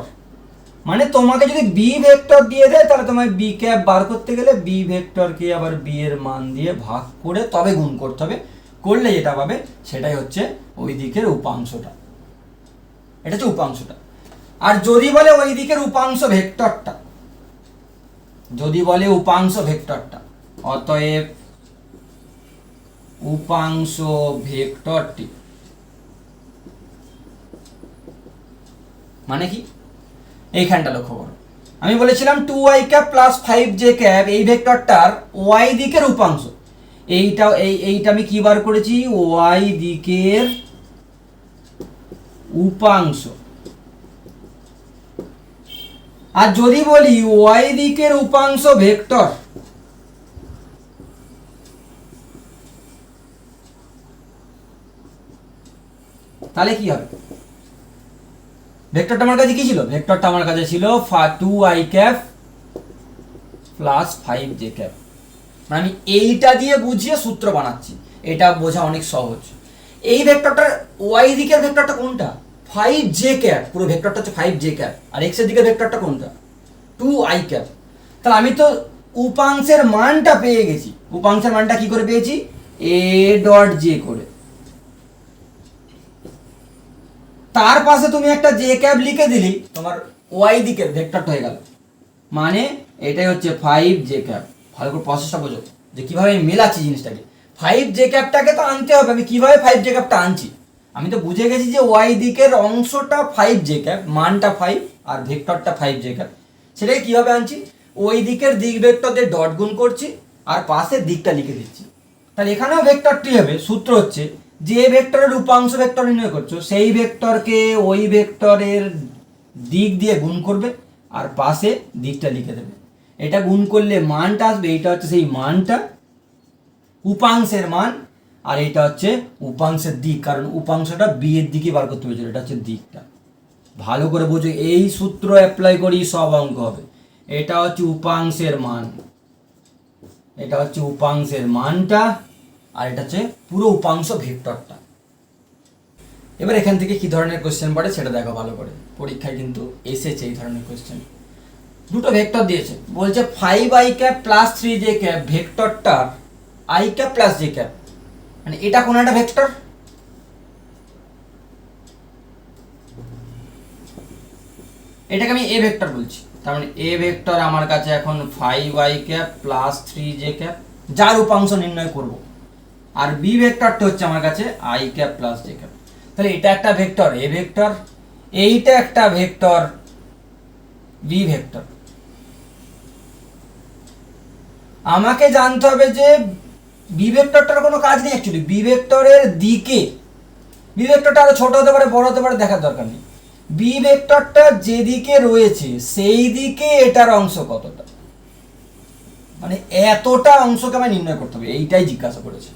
মানে তোমাকে যদি বি ভেক্টর দিয়ে দেয় তাহলে তোমায় বি ক্যাপ বার করতে গেলে বি ভেক্টরকে আবার বি এর মান দিয়ে ভাগ করে তবে গুণ করতে হবে, করলে যেটা পাবে সেটাই হচ্ছে ওই দিকের উপাংশটা। এটা হচ্ছে উপাংশটা। আর যদি বলে ওই দিকের উপাংশ ভেক্টরটা, যদি বলে উপাংশ ভেক্টরটা, অতএব উপাংশ ভেক্টরটি মানে কি, এইখানটা লক্ষ্য করো, আমি বলেছিলাম 2i cap plus 5j cap এই ভেক্টরটার ওয়াই দিকের উপাংশ। এইটা আমি কি বার করেছি, ওয়াই দিকের উপাংশ। আর যদি বলি ওয়াই দিকের উপাংশ ভেক্টর, তাহলে কি হবে, ভেক্টরটা আমার কাছে কি ছিল, ভেক্টরটা আমার কাছে ছিল 2i cap plus 5j cap. আমি এইটা দিয়ে বুঝিয়ে সূত্র বানাচ্ছি, এটা বোঝা অনেক সহজ। এই ভেক্টরটার ওয়াই দিকের ভেক্টরটা কোনটা, 5j ক্যাপ, পুরো ভেক্টরটা হচ্ছে 5j ক্যাপ, আর এক্স এর দিকের ভেক্টরটা কোনটা, 2i ক্যাপ। তাহলে আমি তো উপাংশের মানটা পেয়ে গেছি। উপাংশের মানটা কি করে পেয়েছি, a ডট জে করে, তার পাশে তুমি একটা জে ক্যাপ লিখে দিলি, তোমার ওয়াই দিকের ভেক্টরটা হয়ে গেল। মানে এটাই হচ্ছে 5j ক্যাপ। ভালো করে প্রসেসটা বোঝো যে কিভাবে আমি মেলাচ্ছি জিনিসটাকে। 5j ক্যাপটাকে তো আনতে হবে, আমি কিভাবে 5j ক্যাপটা আনছি, আমি তো বুঝে গেছি যে ওয়াই দিকের অংশটা 5j ক্যাপ, মানটা 5 আর ভেক্টরটা 5j ক্যাপ। সেটাকে কিভাবে আনছি, ওই দিকের দিক ভেক্টর দিয়ে ডট গুণ করছি আর পাশের দিকটা লিখে দিচ্ছি। তাহলে এখানেও ভেক্টরটি হবে, সূত্র হচ্ছে যে ভেক্টরের উপাংশ ভেক্টর নির্ণয় করছো সেই ভেক্টরকে ওই ভেক্টরের দিক দিয়ে গুণ করবে আর পাশে দিকটা লিখে দেবে। এটা গুণ করলে মানটা আসবে, এটা হচ্ছে সেই মানটা, উপাংশের মান, আর এটা হচ্ছে উপাংশের দিক, কারণ উপাংশটা বি এর দিকে বার করতে হয়েছিল, এটা হচ্ছে দিকটা। ভালো করে বোঝো, এই সূত্র অ্যাপ্লাই করি সব অঙ্ক হবে। এটা হচ্ছে উপাংশের মান, এটা হচ্ছে উপাংশের মানটা, আর এটা হচ্ছে পুরো উপাংশ ভেক্টরটা। এবার এখান থেকে কি ধরনের কোশ্চেন পড়ে সেটা দেখো ভালো করে, পরীক্ষায় কিন্তু এসেছে এই ধরনের কোশ্চেন। দুটো ভেক্টর দিয়েছে, বলছে 5i cap plus 3j cap ভেক্টরটার i cap plus j cap, মানে এটা কোন একটা ভেক্টর, এটাকে আমি এ ভেক্টর বলছি। তার মানে এ ভেক্টর আমার কাছে এখন 5i cap plus 3j cap, যার উপাংশ নির্ণয় করব। আর বি ভেক্টরটা হচ্ছে আমার কাছে i cap plus j cap. তাহলে এটা একটা ভেক্টর এ ভেক্টর, এইটা একটা ভেক্টর বি ভেক্টর। আমাকে জানতে হবে যে বি ভেক্টরটার কোনো কাজ নেই অ্যাকচুয়ালি, বি ভেক্টরের দিকে, বি ভেক্টরটা আরো ছোট হতে পারে বড় হতে পারে দেখার দরকার নেই, বি ভেক্টরটা যেদিকে রয়েছে সেই দিকে এটার অংশ কতটা, মানে এতটা অংশকে আমায় নির্ণয় করতে হবে, এইটাই জিজ্ঞাসা করেছে।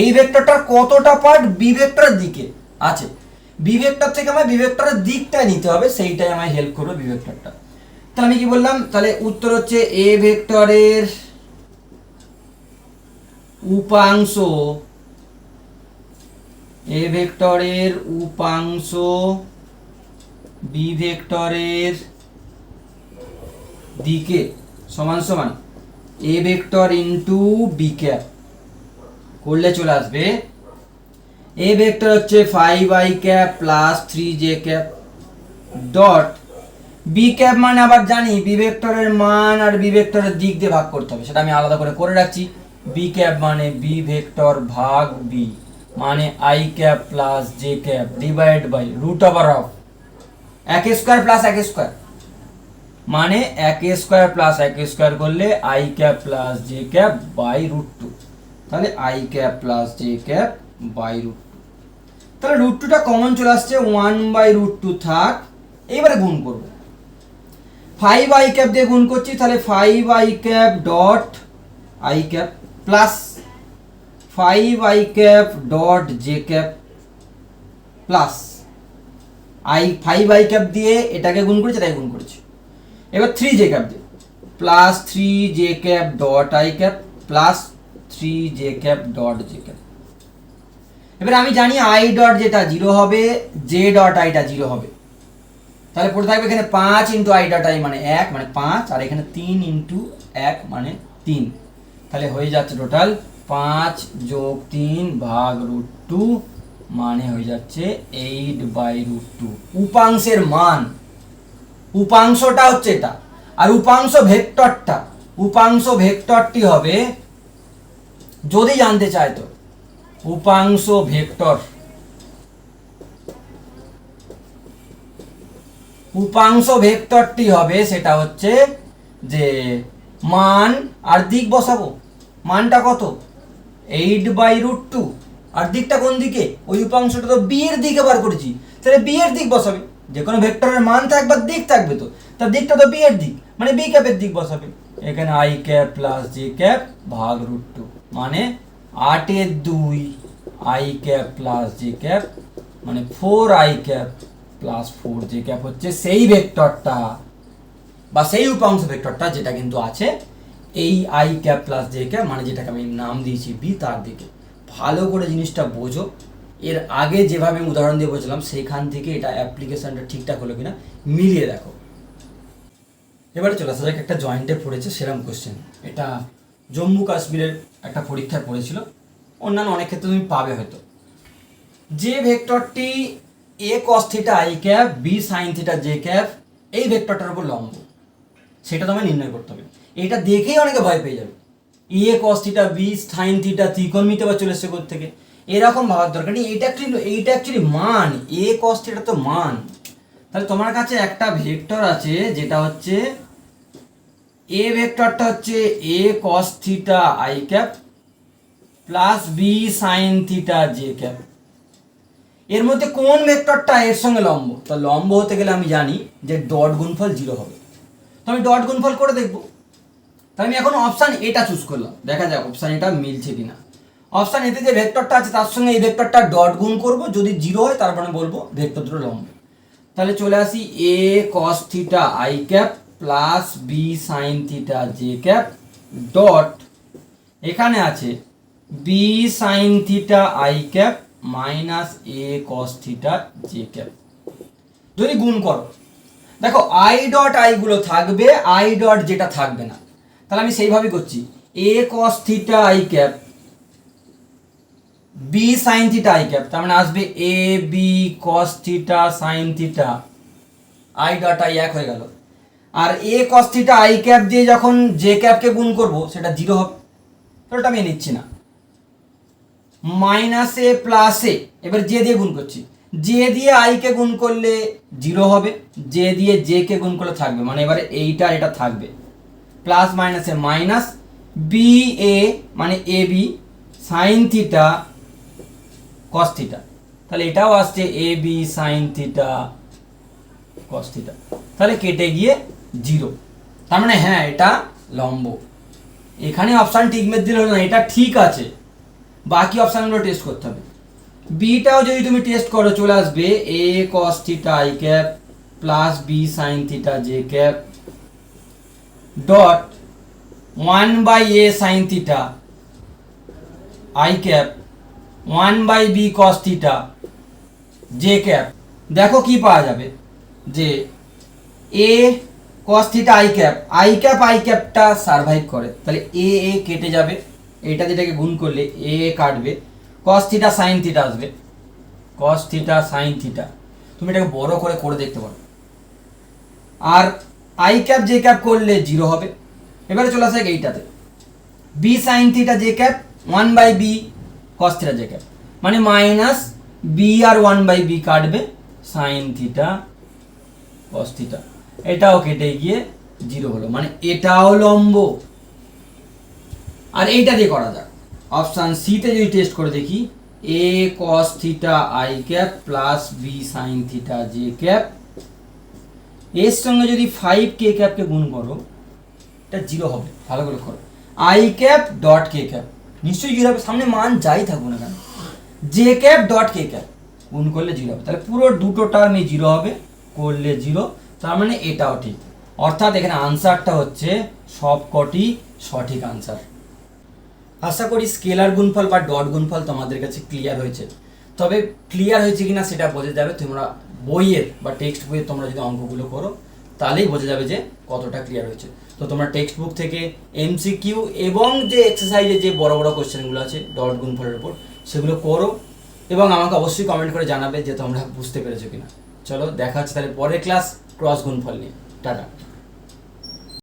এই ভেক্টরটার কতটা পার্ট বি ভেক্টরের দিকে আছে, বি ভেক্টর থেকে আমায় বি ভেক্টরের দিকটা নিতে হবে, সেইটাই আমায় হেল্প করবে বি ভেক্টরটা। তাহলে আমি কি বললাম, তাহলে উত্তর হচ্ছে এ ভেক্টরের উপাংশ, এ ভেক্টরের উপাংশ বি ভেক্টরের দিকে সমান সমান a vector into b cap করলে চলে আসবে, এ ভেক্টর হচ্ছে 5i cap plus 3j cap dot b cap, মানে আবার জানি বি ভেক্টরের মান আর বি ভেক্টরের দিক দিয়ে ভাগ করতে হবে, সেটা আমি আলাদা করে রাখছি। বি ক্যাপ মানে বি ভেক্টর ভাগ বি, মানে i cap plus j cap divide by root over of এক স্কোয়ার প্লাস এক স্কোয়ার, মানে এক স্কোয়ার প্লাস এক স্কোয়ার করলে i cap plus j cap by root 2, তাহলে i cap plus j cap by root 2। তাহলে রুট 2টা কমন চলে আসছে, 1/√2 থাক, এবারে গুণ করব, 5i ক্যাপ দিয়ে গুণ করছি, তাহলে 5i cap dot i cap plus 5i cap dot j cap plus 5i cap দিয়ে এটাকে গুণ করেছি, এটাকে গুণ করেছি। এবার 3j ক্যাপ দিয়ে plus 3j cap dot i cap plus 3j cap dot j cap. এবার আমি জানি i ডট যেটা 0 হবে, j ডট iটা 0 হবে, তাহলে পড়ে থাকবে এখানে 5 ইন্টু i ডট i মানে 1 মানে 5, আর এখানে 3 ইন্টু 1 মানে 3, তাহলে হয়ে যাচ্ছে টোটাল 5 যোগ 3 ভাগ √2 মানে হয়ে যাচ্ছে 8/√2। উপাংশের মান, উপাংশটা হচ্ছে এটা, আর উপাংশ ভেক্টরটি হবে, যদি জানতে চায় তো উপাংশ ভেক্টরটি হবে সেটা হচ্ছে যে মান আর দিক বসাবো। মানটা কত? 8/√2, আর দিকটা কোন দিকে? ওই উপাংশটা তো বি এর দিকে বার করেছি, তাহলে বি এর দিক বসাবে। যে কোনো ভেক্টরের মান থাকবে আর দিক থাকবে, তো তার দিকটা তো বি এর দিক, মানে বি ক্যাপের দিক বসাবে। এখানে I cap plus J cap ভাগ √2, মানে 8/2 I cap plus J cap, মানে 4i cap plus 4j cap হচ্ছে সেই ভেক্টরটা বা সেই উপাংশ ভেক্টরটা যেটা কিন্তু আছে এই I cap plus J cap, মানে যেটাকে আমি নাম দিয়েছি বি, তার দিকে। ভালো করে জিনিসটা বোঝো। এর আগে যেভাবে আমি উদাহরণ দিয়ে বলছিলাম সেইখান থেকে এটা অ্যাপ্লিকেশনটা ঠিকঠাক হলো কিনা মিলিয়ে দেখো। এবারে চলে আসা যাক একটা জয়েন্টে পড়েছে সেরাম কোশ্চেন। এটা জম্মু কাশ্মীরের একটা পরীক্ষায় পড়েছিল, অন্যান্য অনেক ক্ষেত্রে তুমি পাবে হয়তো। যে ভেক্টরটি a cos theta i cap b sine theta j cap এই ভেক্টরটার উপর লম্ব, সেটা তোমায় নির্ণয় করতে হবে। এটা দেখেই অনেকে ভয় পেয়ে যাবে, a cos theta b sine theta ত্রিকোণমিতি বা চলে এসছে থেকে, এরকম ভাবার দরকার নেই। এইটা অ্যাকচুয়ালি মান, এ কস থিটা তো মান। তাহলে তোমার কাছে একটা ভেক্টর আছে যেটা হচ্ছে এ ভেক্টরটা হচ্ছে a cos theta i cap plus b sine theta j cap. এর মধ্যে কোন ভেক্টরটা এর সঙ্গে লম্ব? তা লম্ব হতে গেলে আমি জানি যে ডট গুণফল 0 হবে, তো আমি ডট গুণফল করে দেখবো। তাই আমি এখন অপশান এটা চুজ করলাম, দেখা যাক অপশান এটা মিলছে কিনা। অপশান এতে যে ভেক্টরটা আছে তার সঙ্গে এই ভেক্টরটা ডট গুণ করব, যদি 0 হয় তারপরে বলবো ভেক্টর দুটো লম্ব। তাহলে চলে আসি a cos theta i cap plus b sine theta j cap dot, এখানে আছে b sine theta i cap minus a cos theta j cap. যদি গুণ করো, দেখো আই ডট আই গুলো থাকবে, আই ডট যেটা থাকবে না। তাহলে আমি সেইভাবেই করছি, a cos theta i cap b sine theta i cap, তার মানে আসবে a B cos theta sine theta, i dot i এক হয়ে গেল। আর a cos theta i cap দিয়ে যখন জে ক্যাপকে গুণ করব সেটা 0 হবে, তো ওটা আমি নিচ্ছি না। মাইনাস এ প্লাস এ, এবার জে দিয়ে গুণ করছি, জে দিয়ে আই কে গুণ করলে 0 হবে, জে দিয়ে জে কে গুণ করলে থাকবে, মানে এবারে এইটা এটা থাকবে, প্লাস মাইনাসে মাইনাস বি এ মানে a b sine theta cos theta, তাহলে এটাও আসছে a b sine theta cos theta, তাহলে কেটে গিয়ে 0। তার মানে হ্যাঁ এটা লম্ব। এখানে অপশান ঠিক মেরে দিলে হলো না, এটা ঠিক আছে, বাকি অপশানগুলো টেস্ট করতে হবে। বিটাও যদি তুমি টেস্ট করো চলে আসবে a cos theta i cap plus b sine theta j cap dot 1/a sine theta i cap 1/b cos theta j cap. দেখো কি পাওয়া যাবে, যে এ কস থিটা আই ক্যাপটা সারভাইভ করে, তাহলে এ এ কেটে যাবে, এটা যেটাকে গুণ করলে এ কাটবে, কস থিটা সাইন থিটা আসবে, কস থিটা সাইন থিটা। তুমি এটাকে বড় করে দেখতে পারো। আর আই ক্যাপ জে ক্যাপ করলে 0 হবে। এবারে চলে আসে এইটাতে b sine theta j cap 1/b cos theta j cap, মানে মাইনাস বি আর 1/b কাটবে সাইন থিটা কস থিটা, এটাও কেটে গিয়ে 0 হলো, মানে এটাও লম্ব। আর এইটা দিয়ে করা যাক, অপশান সিতে যদি টেস্ট করে দেখি a cos theta i cap plus b sine theta j cap, এর সঙ্গে যদি 5k ক্যাপকে গুণ করো এটা 0 হবে, ভালো করে করো। I cap dot K cap নিশ্চয়ই 0 হবে, সামনে মান যাই থাকুক না কেন, J cap dot K cap গুণ করলে 0 হবে, তাহলে পুরো দুটো টার্মই 0 হবে, করলে 0, তার মানে এটাও ঠিক। অর্থাৎ এখানে আনসারটা হচ্ছে সবকটি সঠিক আনসার। আশা করি স্কেলার গুণফল বা ডট গুণফল তোমাদের কাছে ক্লিয়ার হয়েছে। তবে ক্লিয়ার হয়েছে কিনা সেটা বোঝা যাবে তোমরা বইয়ের বা টেক্সট বইয়ের তোমরা যদি অঙ্কগুলো করো, তাহলেই বোঝা যাবে যে কতটা ক্লিয়ার হয়েছে। তো তোমরা টেক্সট বুক থেকে এমসিকিউ এবং যে এক্সারসাইজে যে বড় বড় কোশ্চেনগুলো আছে ডট গুণফলের উপর সেগুলো করো, এবং আমাকে অবশ্যই কমেন্ট করে জানাবে যে তোমরা বুঝতে পেরেছো কিনা। চলো দেখা হচ্ছে তাহলে পরের ক্লাস ক্রস গুণফল নিয়ে। টাটা।